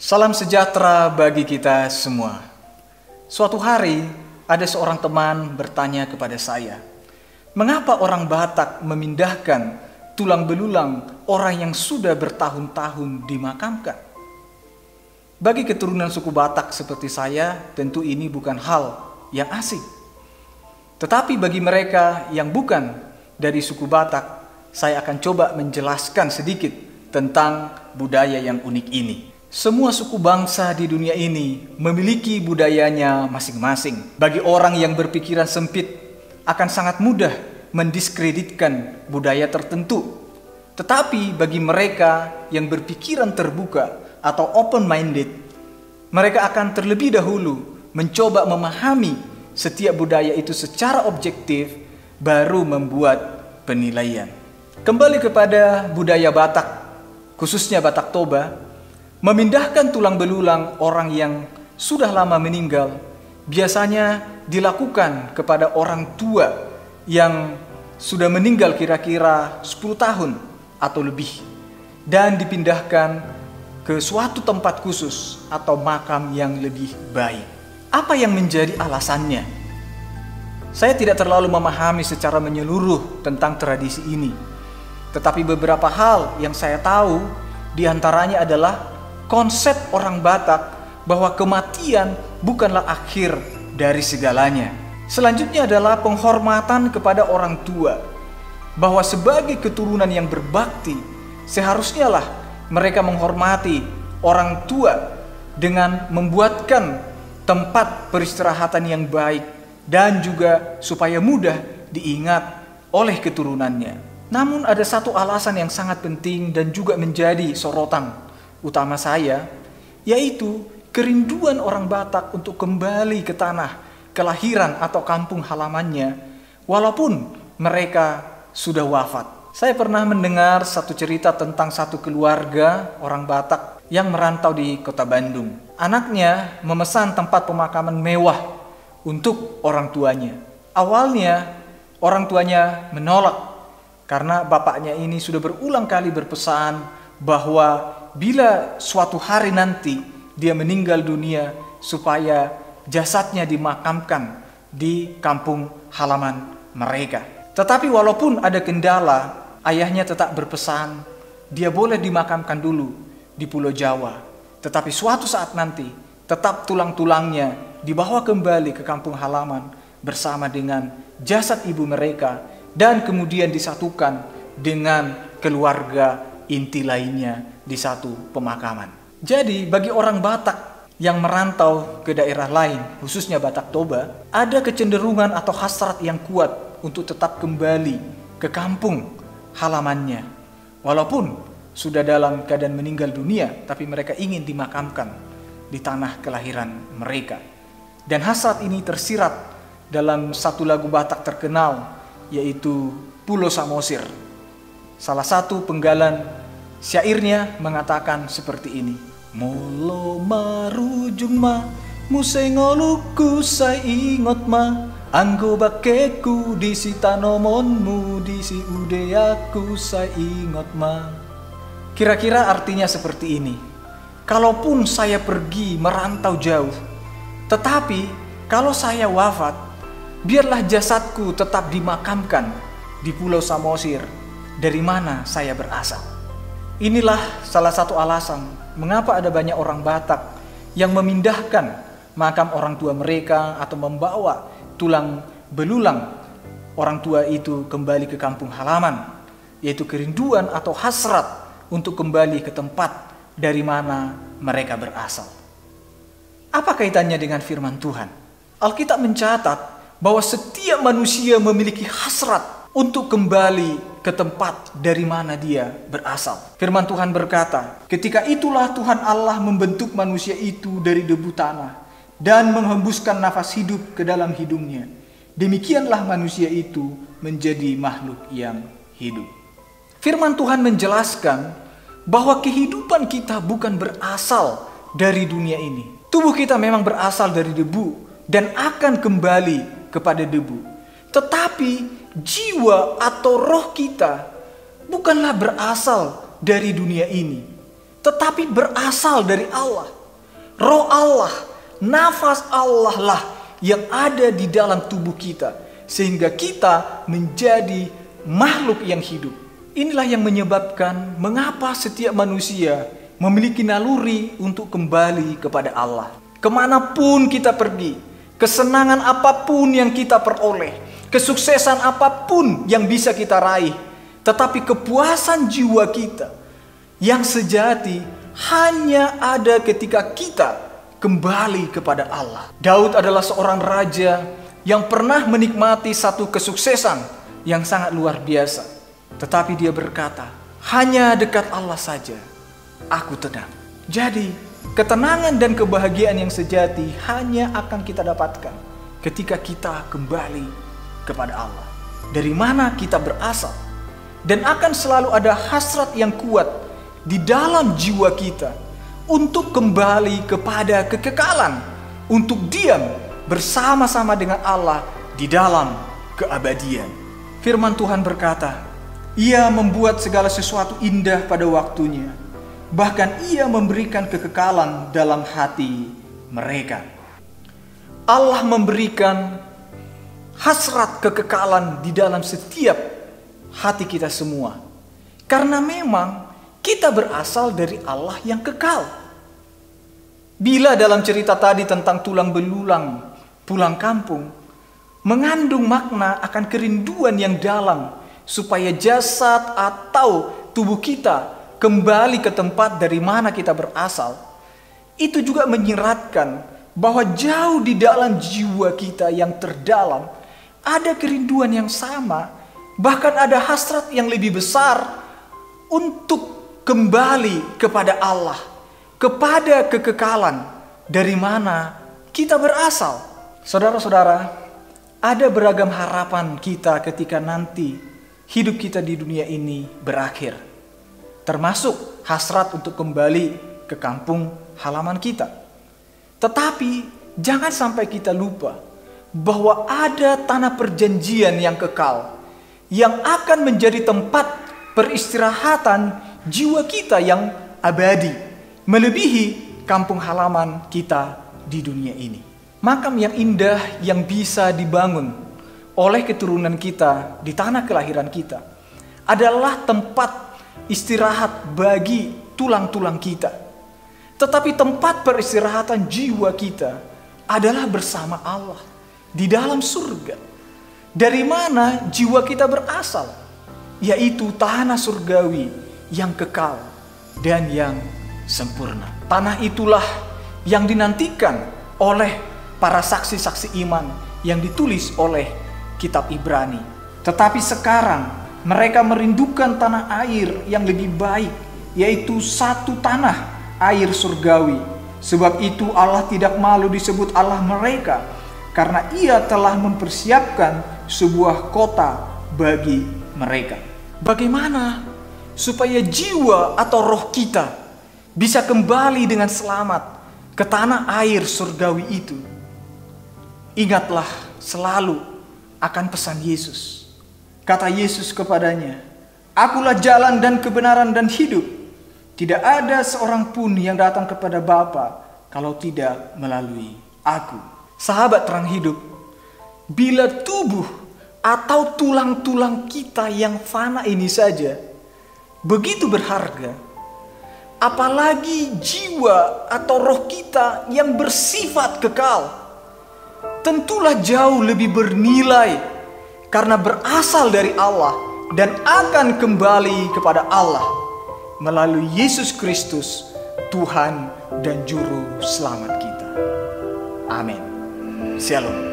Salam sejahtera bagi kita semua. Suatu hari ada seorang teman bertanya kepada saya, mengapa orang Batak memindahkan tulang belulang orang yang sudah bertahun-tahun dimakamkan? Bagi keturunan suku Batak seperti saya, tentu ini bukan hal yang asing. Tetapi bagi mereka yang bukan dari suku Batak, saya akan coba menjelaskan sedikit tentang budaya yang unik ini. Semua suku bangsa di dunia ini memiliki budayanya masing-masing. Bagi orang yang berpikiran sempit, akan sangat mudah mendiskreditkan budaya tertentu. Tetapi bagi mereka yang berpikiran terbuka atau open-minded, mereka akan terlebih dahulu mencoba memahami setiap budaya itu secara objektif, baru membuat penilaian. Kembali kepada budaya Batak, khususnya Batak Toba, memindahkan tulang belulang orang yang sudah lama meninggal biasanya dilakukan kepada orang tua yang sudah meninggal kira-kira 10 tahun atau lebih, dan dipindahkan ke suatu tempat khusus atau makam yang lebih baik. Apa yang menjadi alasannya? Saya tidak terlalu memahami secara menyeluruh tentang tradisi ini, tetapi beberapa hal yang saya tahu diantaranya adalah konsep orang Batak bahwa kematian bukanlah akhir dari segalanya. Selanjutnya adalah penghormatan kepada orang tua, bahwa sebagai keturunan yang berbakti, seharusnya lah mereka menghormati orang tua dengan membuatkan tempat peristirahatan yang baik dan juga supaya mudah diingat oleh keturunannya. Namun ada satu alasan yang sangat penting dan juga menjadi sorotan utama saya, yaitu kerinduan orang Batak untuk kembali ke tanah kelahiran atau kampung halamannya walaupun mereka sudah wafat. Saya pernah mendengar satu cerita tentang satu keluarga orang Batak yang merantau di kota Bandung. Anaknya memesan tempat pemakaman mewah untuk orang tuanya. Awalnya orang tuanya menolak karena bapaknya ini sudah berulang kali berpesan bahwa bila suatu hari nanti dia meninggal dunia, supaya jasadnya dimakamkan di kampung halaman mereka. Tetapi walaupun ada kendala, ayahnya tetap berpesan dia boleh dimakamkan dulu di Pulau Jawa. Tetapi suatu saat nanti tetap tulang-tulangnya dibawa kembali ke kampung halaman bersama dengan jasad ibu mereka, dan kemudian disatukan dengan keluarga inti lainnya di satu pemakaman. Jadi bagi orang Batak yang merantau ke daerah lain, khususnya Batak Toba, ada kecenderungan atau hasrat yang kuat untuk tetap kembali ke kampung halamannya. Walaupun sudah dalam keadaan meninggal dunia, tapi mereka ingin dimakamkan di tanah kelahiran mereka. Dan hasrat ini tersirat dalam satu lagu Batak terkenal, yaitu Pulo Samosir. Salah satu penggalan syairnya mengatakan seperti ini. Molo marujung ma, musengoluku saya ingot ma, anggo bakeku disi tanomonmu, disi udeaku saya ingot ma. Kira-kira artinya seperti ini. Kalaupun saya pergi merantau jauh, tetapi kalau saya wafat, biarlah jasadku tetap dimakamkan di Pulau Samosir, dari mana saya berasal. Inilah salah satu alasan mengapa ada banyak orang Batak yang memindahkan makam orang tua mereka atau membawa tulang belulang orang tua itu kembali ke kampung halaman, yaitu kerinduan atau hasrat untuk kembali ke tempat dari mana mereka berasal. Apa kaitannya dengan firman Tuhan? Alkitab mencatat bahwa setiap manusia memiliki hasrat untuk kembali ke tempat dari mana dia berasal. Firman Tuhan berkata, ketika itulah Tuhan Allah membentuk manusia itu dari debu tanah dan menghembuskan nafas hidup ke dalam hidungnya. Demikianlah manusia itu menjadi makhluk yang hidup. Firman Tuhan menjelaskan bahwa kehidupan kita bukan berasal dari dunia ini. Tubuh kita memang berasal dari debu dan akan kembali kepada debu. Tetapi jiwa atau roh kita bukanlah berasal dari dunia ini. tetapi berasal dari Allah. Roh Allah, nafas Allah lah yang ada di dalam tubuh kita, sehingga kita menjadi makhluk yang hidup. Inilah yang menyebabkan mengapa setiap manusia memiliki naluri untuk kembali kepada Allah. Kemanapun kita pergi, kesenangan apapun yang kita peroleh, kesuksesan apapun yang bisa kita raih, tetapi kepuasan jiwa kita yang sejati hanya ada ketika kita kembali kepada Allah. Daud adalah seorang raja yang pernah menikmati satu kesuksesan yang sangat luar biasa. Tetapi dia berkata, hanya dekat Allah saja aku tenang. Jadi, ketenangan dan kebahagiaan yang sejati hanya akan kita dapatkan ketika kita kembali kepada Allah. Dari mana kita berasal. Dan akan selalu ada hasrat yang kuat di dalam jiwa kita untuk kembali kepada kekekalan, untuk diam bersama-sama dengan Allah di dalam keabadian. Firman Tuhan berkata, Ia membuat segala sesuatu indah pada waktunya, bahkan Ia memberikan kekekalan dalam hati mereka. Allah memberikan hasrat kekekalan di dalam setiap hati kita semua, karena memang kita berasal dari Allah yang kekal. Bila dalam cerita tadi tentang tulang belulang pulang kampung mengandung makna akan kerinduan yang dalam supaya jasad atau tubuh kita kembali ke tempat dari mana kita berasal, itu juga menyiratkan bahwa jauh di dalam jiwa kita yang terdalam ada kerinduan yang sama, bahkan ada hasrat yang lebih besar untuk kembali kepada Allah, kepada kekekalan dari mana kita berasal. Saudara-saudara, ada beragam harapan kita ketika nanti hidup kita di dunia ini berakhir, termasuk hasrat untuk kembali ke kampung halaman kita. Tetapi jangan sampai kita lupa bahwa ada tanah perjanjian yang kekal, yang akan menjadi tempat peristirahatan jiwa kita yang abadi, melebihi kampung halaman kita di dunia ini. Makam yang indah yang bisa dibangun oleh keturunan kita di tanah kelahiran kita adalah tempat istirahat bagi tulang-tulang kita. Tetapi tempat peristirahatan jiwa kita adalah bersama Allah di dalam surga. Dari mana jiwa kita berasal? Yaitu tanah surgawi yang kekal dan yang sempurna. Tanah itulah yang dinantikan oleh para saksi-saksi iman yang ditulis oleh kitab Ibrani. Tetapi sekarang mereka merindukan tanah air yang lebih baik, yaitu satu tanah air surgawi. Sebab itu Allah tidak malu disebut Allah mereka, karena Ia telah mempersiapkan sebuah kota bagi mereka. Bagaimana supaya jiwa atau roh kita bisa kembali dengan selamat ke tanah air surgawi itu? Ingatlah selalu akan pesan Yesus. Kata Yesus kepadanya, Akulah jalan dan kebenaran dan hidup. Tidak ada seorang pun yang datang kepada Bapa kalau tidak melalui Aku. Sahabat terang hidup, bila tubuh atau tulang-tulang kita yang fana ini saja begitu berharga, apalagi jiwa atau roh kita yang bersifat kekal, tentulah jauh lebih bernilai karena berasal dari Allah dan akan kembali kepada Allah melalui Yesus Kristus, Tuhan dan Juru Selamat kita. Amin. Shalom.